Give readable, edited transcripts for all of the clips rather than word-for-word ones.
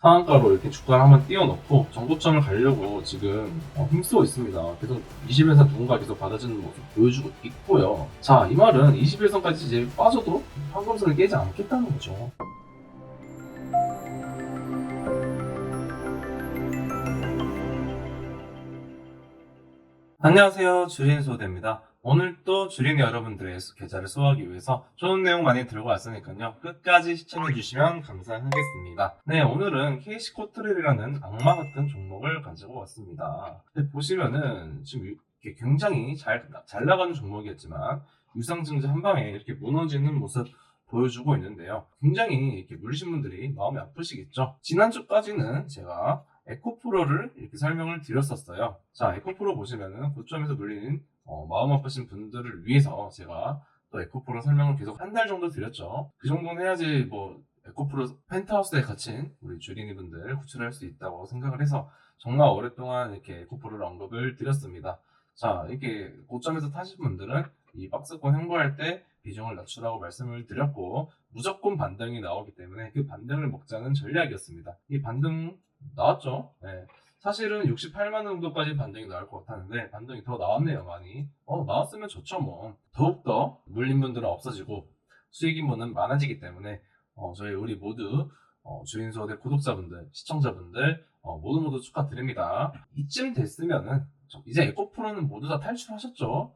상한가로 이렇게 주가를 한번 띄워놓고 정고점을 가려고 지금 힘쓰고 있습니다. 계속 21선 누군가 계속 받아주는 모습 보여주고 있고요. 자, 이 말은 21선까지 이제 빠져도 황금선을 깨지 않겠다는 거죠. 안녕하세요, 주린소대입니다. 오늘 또 주린 여러분들의 계좌를 수호하기 위해서 좋은 내용 많이 들고 왔으니까요. 끝까지 시청해주시면 감사하겠습니다. 네, 오늘은 KC코트렐이라는 악마 같은 종목을 가지고 왔습니다. 보시면은 지금 이렇게 굉장히 잘 나가는 종목이었지만 유상증자 한 방에 이렇게 무너지는 모습 보여주고 있는데요. 굉장히 이렇게 물리신 분들이 마음이 아프시겠죠? 지난주까지는 제가 에코프로를 이렇게 설명을 드렸었어요. 자, 에코프로 보시면은 고점에서 눌리는 마음 아프신 분들을 위해서 제가 또 에코프로 설명을 계속 한 달 정도 드렸죠. 그 정도는 해야지 뭐 에코프로 펜트하우스에 갇힌 우리 주린이 분들 구출할 수 있다고 생각을 해서 정말 오랫동안 이렇게 에코프로를 언급을 드렸습니다. 자, 이렇게 고점에서 타신 분들은 이 박스권 행보할 때 비중을 낮추라고 말씀을 드렸고 무조건 반등이 나오기 때문에 그 반등을 먹자는 전략이었습니다. 이 반등 나왔죠. 네. 사실은 68만 원 정도까지 반등이 나올 것 같았는데 반등이 더 나왔네요. 많이. 나왔으면 좋죠 뭐. 더욱더 물린 분들은 없어지고 수익인분은 많아지기 때문에 저희 우리 모두 주인소대 구독자분들, 시청자분들 모두 축하드립니다. 이쯤 됐으면은 이제 에코프로는 모두 다 탈출하셨죠.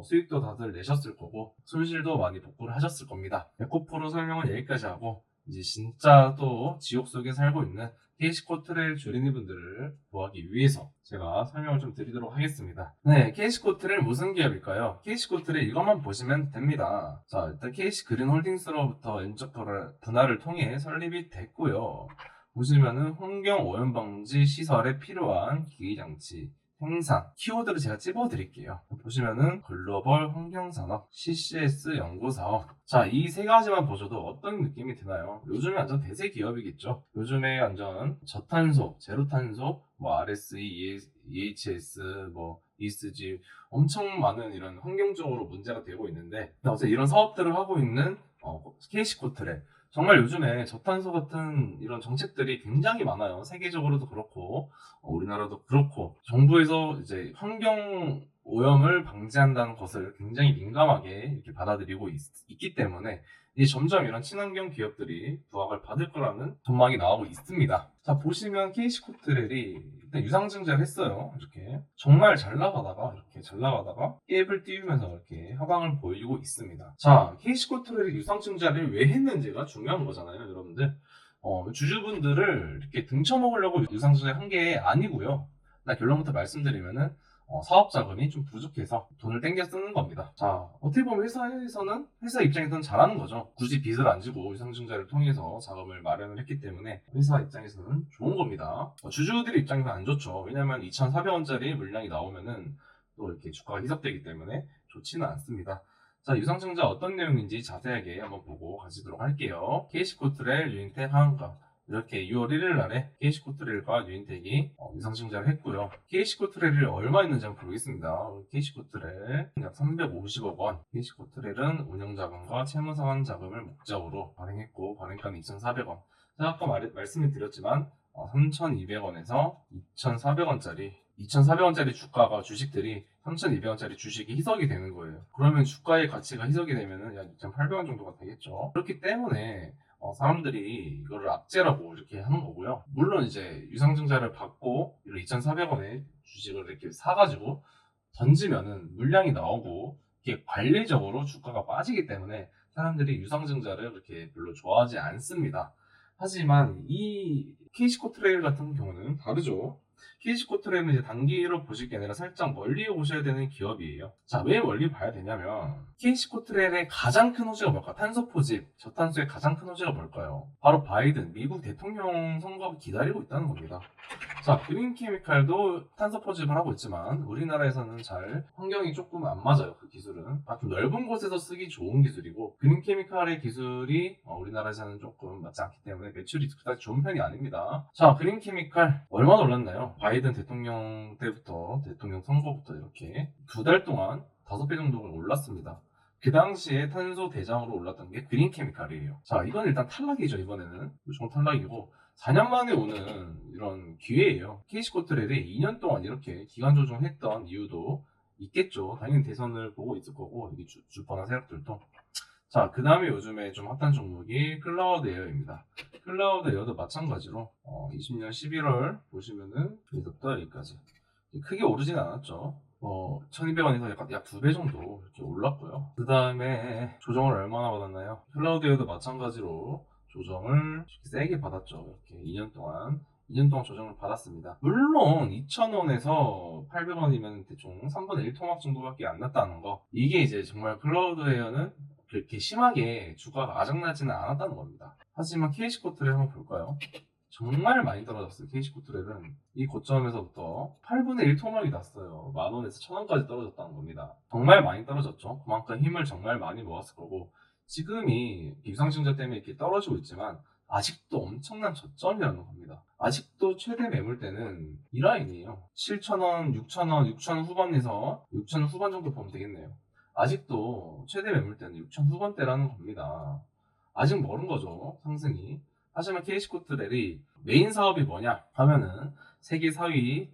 수익도 다들 내셨을 거고 손실도 많이 복구를 하셨을 겁니다. 에코프로 설명은 여기까지 하고 이제 진짜 또 지옥 속에 살고 있는 KC코트렐 주린이 분들을 구하기 위해서 제가 설명을 좀 드리도록 하겠습니다. 네, KC코트렐 무슨 기업일까요? KC코트렐 이것만 보시면 됩니다. 자, 일단 KC그린홀딩스로부터 인적 분할을 통해 설립이 됐고요. 보시면은 환경 오염 방지 시설에 필요한 기기장치 생산, 키워드를 제가 찝어드릴게요. 보시면은 글로벌 환경산업, CCS 연구사업. 자, 이 세 가지만 보셔도 어떤 느낌이 드나요? 요즘에 완전 대세 기업이겠죠. 요즘에 완전 저탄소, 제로탄소, RSE, EHS, ESG 엄청 많은 이런 환경적으로 문제가 되고 있는데 어제 이런 사업들을 하고 있는 KC코트렐 정말 요즘에 저탄소 같은 이런 정책들이 굉장히 많아요. 세계적으로도 그렇고, 우리나라도 그렇고, 정부에서 이제 환경 오염을 방지한다는 것을 굉장히 민감하게 이렇게 받아들이고 있기 때문에 이제 점점 이런 친환경 기업들이 부각을 받을 거라는 전망이 나오고 있습니다. 자, 보시면 KC코트렐이 일단 유상증자를 했어요. 이렇게 정말 잘 나가다가 이렇게 잘 나가다가 갭을 띄우면서 이렇게 하방을 보이고 있습니다. 자, KC코트렐이 유상증자를 왜 했는지가 중요한 거잖아요, 여러분들. 주주분들을 이렇게 등쳐먹으려고 유상증자를 한 게 아니고요. 나 결론부터 말씀드리면은 사업 자금이 좀 부족해서 돈을 땡겨 쓰는 겁니다. 자, 어떻게 보면 회사 입장에서는 잘하는 거죠. 굳이 빚을 안 지고 유상증자를 통해서 자금을 마련을 했기 때문에 회사 입장에서는 좋은 겁니다. 주주들 입장에서는 안 좋죠. 왜냐면 2,400원짜리 물량이 나오면은 또 이렇게 주가가 희석되기 때문에 좋지는 않습니다. 자, 유상증자 어떤 내용인지 자세하게 한번 보고 가시도록 할게요. KC코트렐, 유인텍, 하한가. 이렇게 6월 1일 날에 KC코트렐과 유인텍이 유상증자를 했고요. KC코트렐이 얼마 있는지 한번 보겠습니다. KC코트렐 약 350억 원. KC코트렐은 운영자금과 채무상환 자금을 목적으로 발행했고 발행가는 2,400원. 제가 아까 말씀을 드렸지만 3,200원에서 2,400원짜리 주가가 주식들이 3,200원짜리 주식이 희석이 되는 거예요. 그러면 주가의 가치가 희석이 되면은 약 2,800원 정도가 되겠죠. 그렇기 때문에 사람들이 이거를 악재라고 이렇게 하는 거고요. 물론 이제 유상증자를 받고 2,400원에 주식을 이렇게 사가지고 던지면은 물량이 나오고 이게 관리적으로 주가가 빠지기 때문에 사람들이 유상증자를 그렇게 별로 좋아하지 않습니다. 하지만 이 KC코트렐 같은 경우는 다르죠. KC코트렐은 이제 단기로 보실 게 아니라 살짝 멀리 보셔야 되는 기업이에요. 자, 왜 멀리 봐야 되냐면 KC코트렐의 가장 큰 호재가 뭘까? 탄소 포집, 저탄소의 가장 큰 호재가 뭘까요? 바로 바이든 미국 대통령 선거가 기다리고 있다는 겁니다. 자, 그린케미칼도 탄소 포집을 하고 있지만 우리나라에서는 잘 환경이 조금 안 맞아요. 그 기술은 좀 넓은 곳에서 쓰기 좋은 기술이고 그린케미칼의 기술이 우리나라에서는 조금 맞지 않기 때문에 매출이 그다지 좋은 편이 아닙니다. 자, 그린케미칼 얼마나 올랐나요? 바이든 대통령 때부터 대통령 선거부터 이렇게 2달 동안 5배 정도가 올랐습니다. 그 당시에 탄소 대장으로 올랐던 게 그린케미칼이에요. 자, 이건 일단 탈락이죠. 이번에는 무조건 탈락이고 4년 만에 오는 이런 기회예요. KC코트렐이 2년 동안 이렇게 기간 조정했던 이유도 있겠죠. 당연히 대선을 보고 있을 거고 이 주퍼나 세력들도. 자, 그 다음에 요즘에 좀 핫한 종목이 클라우드 에어입니다. 클라우드 에어도 마찬가지로 20년 11월 보시면은 여기서부터 여기까지 크게 오르진 않았죠. 1200원에서 약 2배 정도 이렇게 올랐고요. 그 다음에 조정을 얼마나 받았나요? 클라우드 에어도 마찬가지로 조정을 세게 받았죠. 이렇게 2년 동안 조정을 받았습니다. 물론 2,000원에서 800원이면 대충 3분의 1 토막 정도밖에 안 났다는 거. 이게 이제 정말 클라우드 에어는 그렇게 심하게 주가가 아작나지는 않았다는 겁니다. 하지만 KC코트렐 한번 볼까요? 정말 많이 떨어졌어요. KC코트렐은 이 고점에서부터 8분의 1 토막이 났어요. 만원에서 1,000원까지 떨어졌다는 겁니다. 정말 많이 떨어졌죠. 그만큼 힘을 정말 많이 모았을 거고 지금이 비상증자 때문에 이렇게 떨어지고 있지만 아직도 엄청난 저점이라는 겁니다. 아직도 최대 매물대는 이 라인이에요. 7,000원, 6,000원, 6,000원 후반에서 6,000원 후반 정도 보면 되겠네요. 아직도 최대 매물대는 6,000 후반대라는 겁니다. 아직 멀은 거죠, 상승이. 하지만 KC코트렐이 메인 사업이 뭐냐 하면은 세계 4위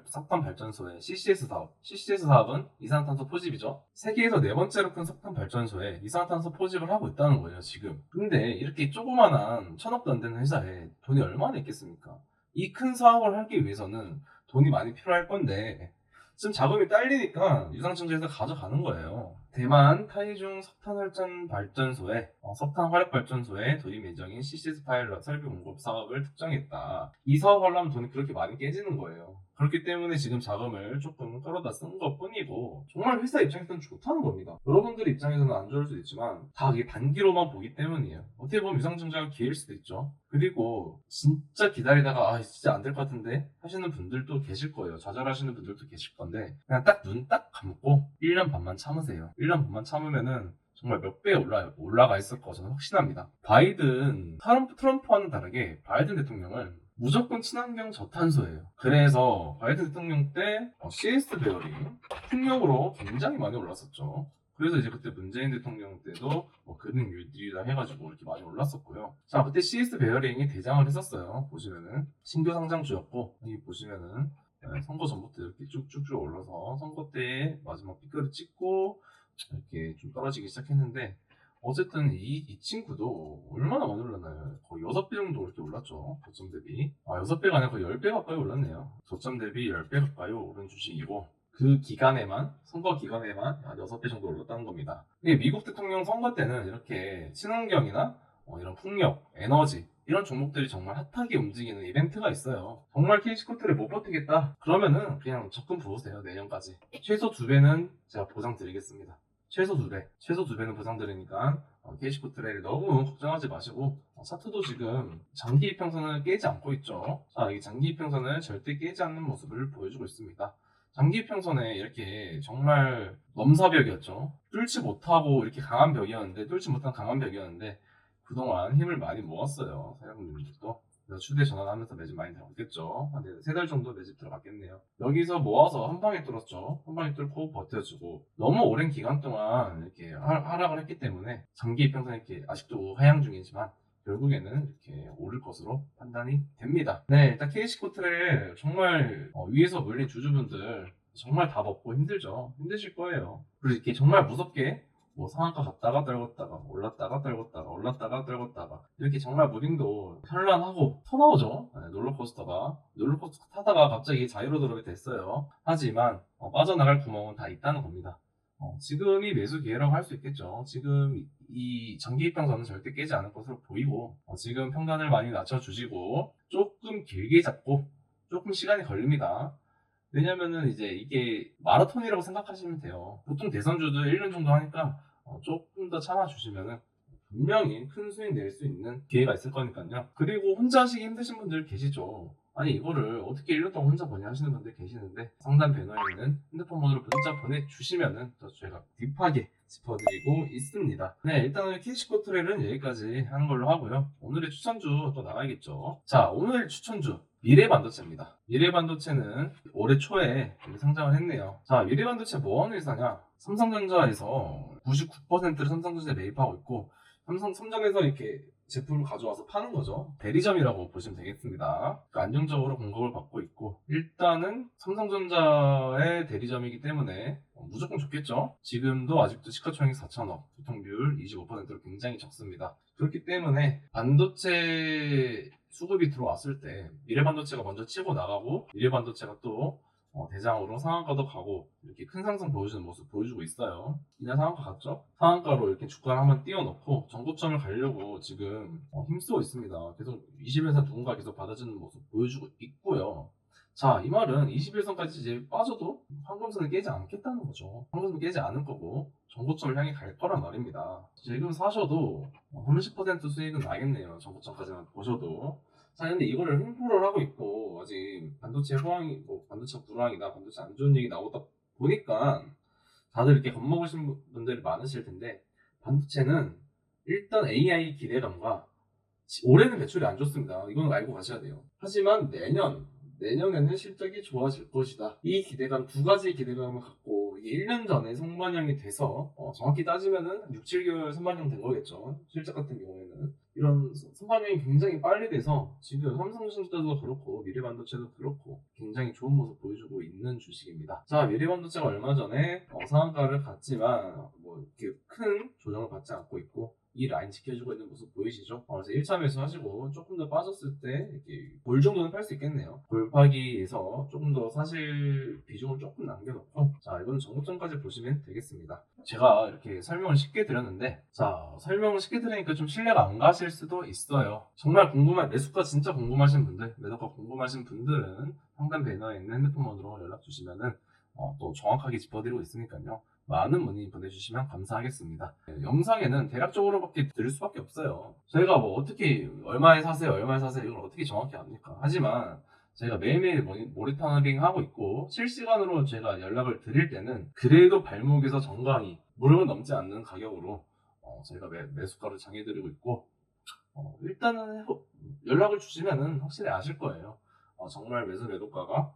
석탄 발전소의 CCS 사업. CCS 사업은 이산화탄소 포집이죠. 세계에서 네 번째로 큰 석탄 발전소에 이산화탄소 포집을 하고 있다는 거예요, 지금. 근데 이렇게 조그만한 1,000억도 안 되는 회사에 돈이 얼마나 있겠습니까? 이 큰 사업을 하기 위해서는 돈이 많이 필요할 건데 지금 자금이 딸리니까 유상증자에서 가져가는 거예요. 대만 타이중 석탄 발전소에 석탄 화력 발전소에 도입 예정인 CCS 파일럿 설비 공급 사업을 특정했다. 이 사업을 하려면 돈이 그렇게 많이 깨지는 거예요. 그렇기 때문에 지금 자금을 조금 끌어다 쓴 것 뿐이고 정말 회사 입장에서는 좋다는 겁니다. 여러분들 입장에서는 안 좋을 수도 있지만 다 이게 단기로만 보기 때문이에요. 어떻게 보면 유상증자가 기회일 수도 있죠. 그리고 진짜 기다리다가 진짜 안 될 것 같은데 하시는 분들도 계실 거예요. 좌절하시는 분들도 계실 건데 그냥 딱 눈 딱 감고 1년 반만 참으세요. 1년 반만 참으면은 정말 몇 배 올라가 있을 거 저는 확신합니다. 트럼프와는 다르게 바이든 대통령은 무조건 친환경 저탄소예요. 그래서 바이든 대통령 때 CS 베어링 풍력으로 굉장히 많이 올랐었죠. 그래서 이제 그때 문재인 대통령 때도 그린 뉴딜이라 해가지고 이렇게 많이 올랐었고요. 자, 그때 CS 베어링이 대장을 했었어요. 보시면은 신규 상장주였고 여기 보시면은 선거 전부터 이렇게 쭉쭉쭉 올라서 선거 때 마지막 피크를 찍고 이렇게 좀 떨어지기 시작했는데 어쨌든 이 친구도 얼마나 많이 올랐나요? 거의 6배 정도 이렇게 올랐죠. 저점 대비. 6배가 아니라 거의 10배 가까이 올랐네요. 저점 대비 10배 가까이 오른 주식이고 그 기간에만, 선거 기간에만 한 6배 정도 올랐다는 겁니다. 근데 미국 대통령 선거 때는 이렇게 친환경이나 이런 풍력, 에너지 이런 종목들이 정말 핫하게 움직이는 이벤트가 있어요. 정말 KC코트를 못 버티겠다? 그러면은 그냥 적금 부으세요. 내년까지. 최소 2배는 제가 보장 드리겠습니다. 최소 2배는 보상드리니까 KC코트렐 너무 걱정하지 마시고 차트도 지금 장기 이평선을 깨지 않고 있죠. 자, 이 장기 이평선을 절대 깨지 않는 모습을 보여주고 있습니다. 장기 이평선에 이렇게 정말 넘사벽이었죠. 뚫지 못하고 이렇게 뚫지 못한 강한 벽이었는데 그동안 힘을 많이 모았어요. 사장님들도. 추대 전환하면서 매집 많이 들어갔겠죠. 한 3달 정도 매집 들어갔겠네요. 여기서 모아서 한 방에 뚫었죠. 한 방에 뚫고 버텨주고 너무 오랜 기간 동안 이렇게 하락을 했기 때문에 장기 이평선 이렇게 아직도 하향 중이지만 결국에는 이렇게 오를 것으로 판단이 됩니다. 네, 일단 KC코트렐 정말 위에서 물린 주주분들 정말 다 먹고 힘드실 거예요. 그리고 이렇게 정말 무섭게 상한가 갔다가 떨궜다가 올랐다가 떨궜다가 이렇게 정말 무빙도 현란하고 터나오죠. 네, 롤러코스터 타다가 갑자기 자유로 들어오게 됐어요. 하지만 빠져나갈 구멍은 다 있다는 겁니다. 지금이 매수 기회라고 할 수 있겠죠. 지금 이 장기 이평선은 절대 깨지 않을 것으로 보이고 지금 평단을 많이 낮춰주시고 조금 길게 잡고 조금 시간이 걸립니다. 왜냐면은 이제 이게 마라톤이라고 생각하시면 돼요. 보통 대선주도 1년 정도 하니까 조금 더 참아주시면은 분명히 큰 수익 낼 수 있는 기회가 있을 거니까요. 그리고 혼자 하시기 힘드신 분들 계시죠. 아니 이거를 어떻게 1년 동안 혼자 보냐 하시는 분들 계시는데 상단 배너에 있는 핸드폰 번호로 문자 보내주시면은 더 저희가 딥하게 짚어드리고 있습니다. 네, 일단은 KC코트렐은 여기까지 하는 걸로 하고요. 오늘의 추천주 또 나가야겠죠. 자, 오늘 추천주 미래반도체입니다. 미래반도체는 올해 초에 상장을 했네요. 자, 미래반도체 뭐하는 회사냐? 삼성전자에서 99%를 삼성전자에 매입하고 있고 삼성에서 이렇게 제품을 가져와서 파는 거죠. 대리점이라고 보시면 되겠습니다. 안정적으로 공급을 받고 있고 일단은 삼성전자의 대리점이기 때문에 무조건 좋겠죠. 지금도 아직도 시가총액 4천억, 유통비율 25%로 굉장히 적습니다. 그렇기 때문에 반도체 수급이 들어왔을 때 미래반도체가 먼저 치고 나가고 미래반도체가 또 대장으로 상한가도 가고 이렇게 큰 상승 보여주는 모습 보여주고 있어요. 이날 상한가 갔죠? 상한가로 이렇게 주가를 한번 띄워놓고 정고점을 가려고 지금 힘쓰고 있습니다. 계속 21선 누군가 계속 받아주는 모습 보여주고 있고요. 자, 이 말은 21선까지 이제 빠져도 황금선을 깨지 않겠다는 거죠. 황금선을 깨지 않을 거고 정고점을 향해 갈 거란 말입니다. 지금 사셔도 30% 수익은 나겠네요. 정고점까지만 보셔도. 자, 근데 이거를 홍보를 하고 있고, 아직 반도체 호황이, 반도체 불황이다, 반도체 안 좋은 얘기 나오다 보니까, 다들 이렇게 겁먹으신 분들이 많으실 텐데, 반도체는 일단 AI 기대감과, 올해는 매출이 안 좋습니다. 이건 알고 가셔야 돼요. 하지만 내년에는 실적이 좋아질 것이다. 이 기대감, 두 가지 기대감을 갖고, 이게 1년 전에 선반영이 돼서, 정확히 따지면은 6, 7개월 선반영 된 거겠죠. 실적 같은 경우에는. 이런 선반영이 굉장히 빨리 돼서 지금 삼성전자도 그렇고 미래반도체도 그렇고 굉장히 좋은 모습 보여주고 있는 주식입니다. 자, 미래반도체가 얼마 전에 상한가를 갔지만 이렇게 큰 조정을 받지 않고 있고 이 라인 지켜주고 있는 모습 보이시죠? 그래서 1차 매수하시고 조금 더 빠졌을 때 이렇게 볼 정도는 팔 수 있겠네요. 골파기에서 조금 더 사실 비중을 조금 남겨놓고 자, 이건 정고점까지 보시면 되겠습니다. 제가 이렇게 설명을 쉽게 드렸는데 자, 설명을 쉽게 드리니까 좀 신뢰가 안 가실 수도 있어요. 정말 매수가 진짜 궁금하신 분들, 매도가 궁금하신 분들은 상단 배너에 있는 핸드폰번호로 연락 주시면은 또 정확하게 짚어드리고 있으니까요. 많은 문의 보내주시면 감사하겠습니다. 영상에는 대략적으로밖에 드릴 수밖에 없어요. 저희가 어떻게 얼마에 사세요 이걸 어떻게 정확히 압니까? 하지만 저희가 매일매일 모니터링 하고 있고 실시간으로 제가 연락을 드릴 때는 그래도 발목에서 정강이 무릎을 넘지 않는 가격으로 저희가 매수가를 정해드리고 있고 일단은 연락을 주시면은 확실히 아실 거예요. 정말 매도가가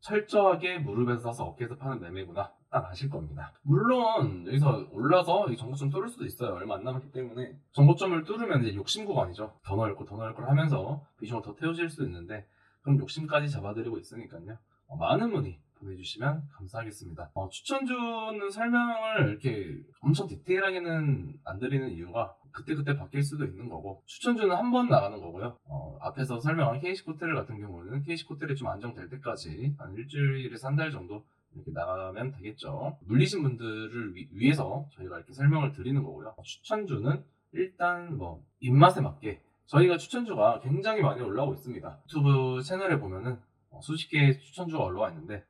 철저하게 무릎에서 사서 어깨에서 파는 매매구나 딱 아실 겁니다. 물론 여기서 올라서 정고점 뚫을 수도 있어요. 얼마 안 남았기 때문에 정고점을 뚫으면 이제 욕심 구간이죠. 더 넣을 걸 하면서 비중을 더 태우실 수 있는데 그럼 욕심까지 잡아드리고 있으니까요. 많은 문의 보내주시면 감사하겠습니다. 추천주는 설명을 이렇게 엄청 디테일하게는 안 드리는 이유가 그때그때 바뀔 수도 있는 거고 추천주는 한 번 나가는 거고요. 앞에서 설명한 KC코테레 같은 경우는 KC코테레 좀 안정될 때까지 한 일주일에서 한 달 정도 이렇게 나가면 되겠죠. 물리신 분들을 위해서 저희가 이렇게 설명을 드리는 거고요. 추천주는 일단 입맛에 맞게 저희가 추천주가 굉장히 많이 올라오고 있습니다. 유튜브 채널에 보면은 수십 개의 추천주가 올라와 있는데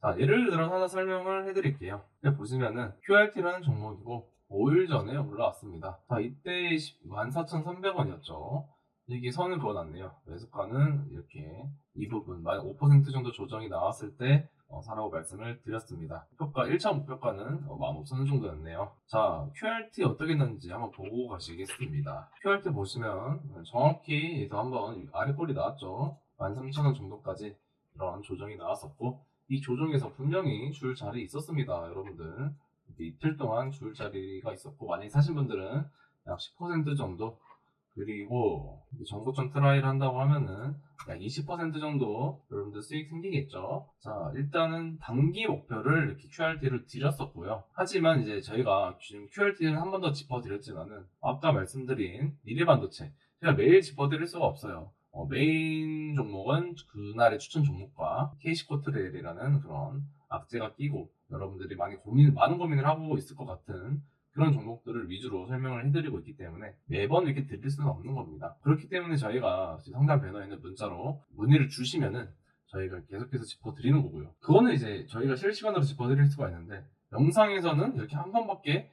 자, 예를 들어서 하나 설명을 해드릴게요. 보시면은 QRT라는 종목이고 5일 전에 올라왔습니다. 자, 이때 14,300원이었죠. 이게 선을 그어놨네요. 매수가는 이렇게 이 부분 5% 정도 조정이 나왔을 때 사라고 말씀을 드렸습니다. 1차 목표가는 15,000원 정도였네요. 자, QRT 어떻게 났는지 한번 보고 가시겠습니다. QRT 보시면 정확히 한번 아래 꼴이 나왔죠. 13,000원 정도까지 이런 조정이 나왔었고 이 조정에서 분명히 줄 자리 있었습니다. 여러분들 이틀 동안 줄 자리가 있었고 많이 사신 분들은 약 10% 정도 그리고 정고점 트라이를 한다고 하면은 약 20% 정도 여러분들 수익 생기겠죠. 자, 일단은 단기 목표를 이렇게 QRT를 드렸었고요. 하지만 이제 저희가 지금 QRT를 한 번 더 짚어드렸지만은 아까 말씀드린 미래반도체 제가 매일 짚어드릴 수가 없어요. 메인 종목은 그날의 추천 종목과 KC코트레일이라는 그런 악재가 끼고 여러분들이 많은 고민을 하고 있을 것 같은 그런 종목들을 위주로 설명을 해드리고 있기 때문에 매번 이렇게 드릴 수는 없는 겁니다. 그렇기 때문에 저희가 상단 배너에 있는 문자로 문의를 주시면은 저희가 계속해서 짚어드리는 거고요. 그거는 이제 저희가 실시간으로 짚어드릴 수가 있는데 영상에서는 이렇게 한 번밖에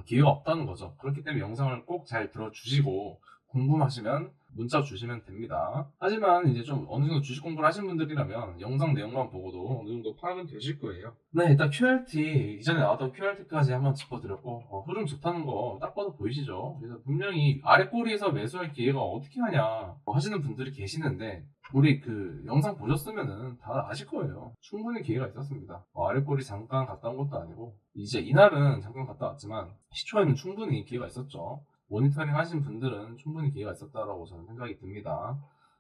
기회가 없다는 거죠. 그렇기 때문에 영상을 꼭 잘 들어주시고 궁금하시면 문자 주시면 됩니다. 하지만 이제 좀 어느 정도 주식 공부를 하신 분들이라면 영상 내용만 보고도 어느 정도 파악은 되실 거예요. 네, 일단 QRT, 이전에 나왔던 QRT까지 한번 짚어드렸고, 흐름 좋다는 거 딱 봐도 보이시죠? 그래서 분명히 아래 꼬리에서 매수할 기회가 어떻게 하냐 하시는 분들이 계시는데, 우리 그 영상 보셨으면은 다 아실 거예요. 충분히 기회가 있었습니다. 아래 꼬리 잠깐 갔다 온 것도 아니고, 이제 이날은 잠깐 갔다 왔지만, 시초에는 충분히 기회가 있었죠. 모니터링 하신 분들은 충분히 기회가 있었다라고 저는 생각이 듭니다.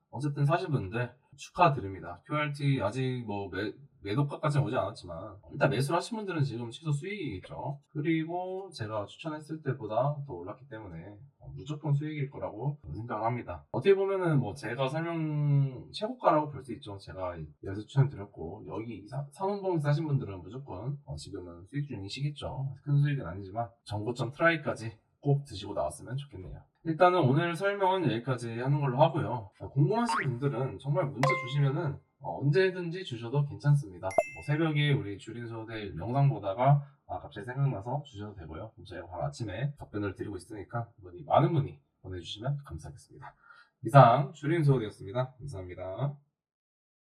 어쨌든 사실 분들 축하드립니다. QRT 아직 뭐 매도가까지는 오지 않았지만 일단 매수를 하신 분들은 지금 최소 수익이겠죠. 그리고 제가 추천했을 때보다 더 올랐기 때문에 무조건 수익일 거라고 생각을 합니다. 어떻게 보면은 뭐 제가 설명 최고가라고 볼 수 있죠. 제가 여기서 추천드렸고 여기 산원봉에서 하신 분들은 무조건 지금은 수익 중이시겠죠. 큰 수익은 아니지만 정고점 트라이까지 꼭 드시고 나왔으면 좋겠네요. 일단은 오늘 설명은 여기까지 하는 걸로 하고요. 궁금하신 분들은 정말 문자 주시면은 언제든지 주셔도 괜찮습니다. 뭐 새벽에 우리 주린소대 영상 보다가 갑자기 생각나서 주셔도 되고요. 저희가 바로 아침에 답변을 드리고 있으니까 많은 분이 보내주시면 감사하겠습니다. 이상 주린소대였습니다. 감사합니다.